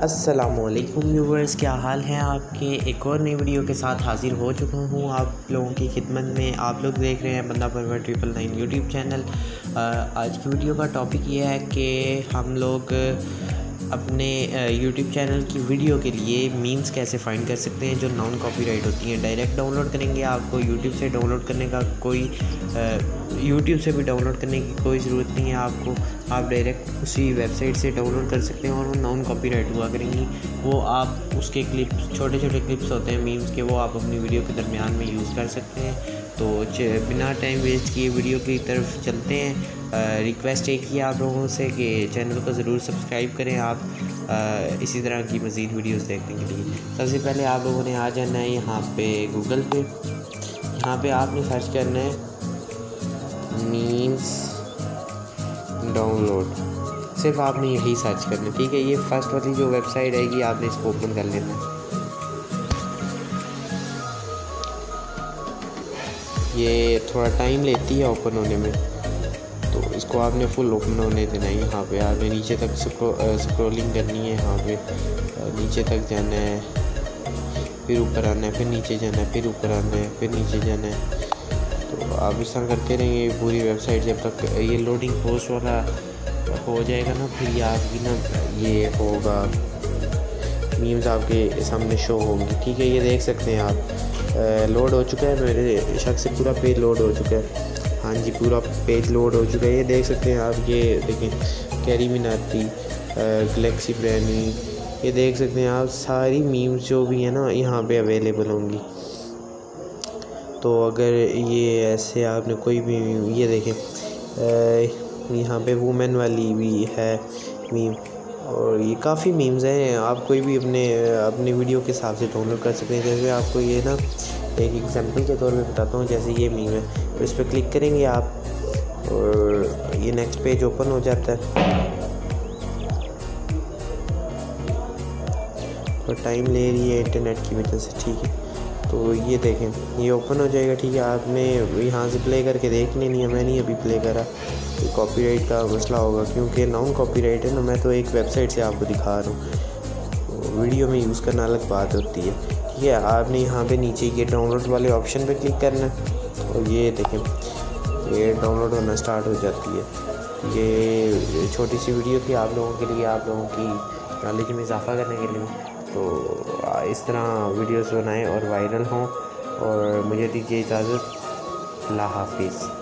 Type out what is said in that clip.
अस्सलामुअलैकुम व्यूवर्स, क्या हाल है आपके। एक और नई वीडियो के साथ हाज़िर हो चुका हूँ आप लोगों की खिदमत में। आप लोग देख रहे हैं बंदा परवर 999 यूट्यूब चैनल। आज की वीडियो का टॉपिक ये है कि हम लोग अपने यूट्यूब चैनल की वीडियो के लिए मीम्स कैसे फ़ाइंड कर सकते हैं जो नॉन कॉपीराइट होती हैं। डायरेक्ट डाउनलोड करेंगे, आपको यूट्यूब से डाउनलोड करने का यूट्यूब से भी डाउनलोड करने की कोई ज़रूरत नहीं है आपको। आप डायरेक्ट उसी वेबसाइट से डाउनलोड कर सकते हैं और वो नॉन कॉपीराइट हुआ करेंगी। वो आप उसके क्लिप्स, छोटे छोटे क्लिप्स होते हैं मीम्स के, वो आप अपनी वीडियो के दरमियान में यूज़ कर सकते हैं। तो बिना टाइम वेस्ट किए वीडियो की तरफ चलते हैं। रिक्वेस्ट एक ही आप लोगों से कि चैनल को ज़रूर सब्सक्राइब करें आप इसी तरह की मज़ीद वीडियोस देखने के लिए। सबसे पहले आप लोगों ने आ जाना है यहाँ पे गूगल पे। यहाँ पे आपने सर्च करना है मीम्स डाउनलोड। सिर्फ आपने यही सर्च करना है, ठीक है। ये फर्स्ट वाली जो वेबसाइट आएगी आपने इसको ओपन कर लेना है। ये थोड़ा टाइम लेती है ओपन होने में, तो इसको आपने फुल ओपन होने देना है। यहाँ पे आपने नीचे तक स्क्रॉलिंग करनी है। यहाँ पे नीचे तक जाना है, फिर ऊपर आना है, फिर नीचे जाना है, फिर ऊपर आना है, फिर नीचे जाना है। तो आप इस तरह करते रहेंगे पूरी वेबसाइट जब तक ये लोडिंग पोस्ट वाला हो जाएगा ना, फिर ये आपकी ना ये होगा मीम्स आपके सामने शो होंगी, ठीक है। ये देख सकते हैं आप लोड हो चुका है, मेरे शक से पूरा पेज लोड हो चुका है। हाँ जी, पूरा पेज लोड हो चुका है। ये देख सकते हैं आप, ये देखें कैरी मिनाती, गैलेक्सी ब्रांडी, ये देख सकते हैं आप सारी मीम्स जो भी है ना यहाँ पे अवेलेबल होंगी। तो अगर ये ऐसे आपने कोई भी ये देखें यहाँ पे वुमेन वाली भी है मीम, और ये काफ़ी मीम्स हैं। आप कोई भी अपने वीडियो के हिसाब से डाउनलोड कर सकते हैं। जैसे आपको ये ना एक एग्जांपल के तौर पे बताता हूँ। जैसे ये मीम है, तो इस पर क्लिक करेंगे आप और ये नेक्स्ट पेज ओपन हो जाता है। तो टाइम ले रही है इंटरनेट की वजह से, ठीक है। तो ये देखें ये ओपन हो जाएगा, ठीक है। आपने यहाँ से प्ले करके देख लेनी है। मैं नहीं अभी प्ले करा, ये कॉपीराइट का मसला होगा क्योंकि नॉन कॉपीराइट है ना। मैं तो एक वेबसाइट से आपको दिखा रहा हूँ, तो वीडियो में यूज़ करना अलग बात होती है, ठीक है। आपने यहाँ पे नीचे ये डाउनलोड वाले ऑप्शन पे क्लिक करना है और ये देखें ये डाउनलोड होना स्टार्ट हो जाती है। ये छोटी सी वीडियो थी आप लोगों के लिए, आप लोगों की नॉलेज में इजाफा करने के लिए। तो इस तरह वीडियोस बनाएं और वायरल हों। और मुझे दीजिए इजाज़त। अल्लाह हाफिज़।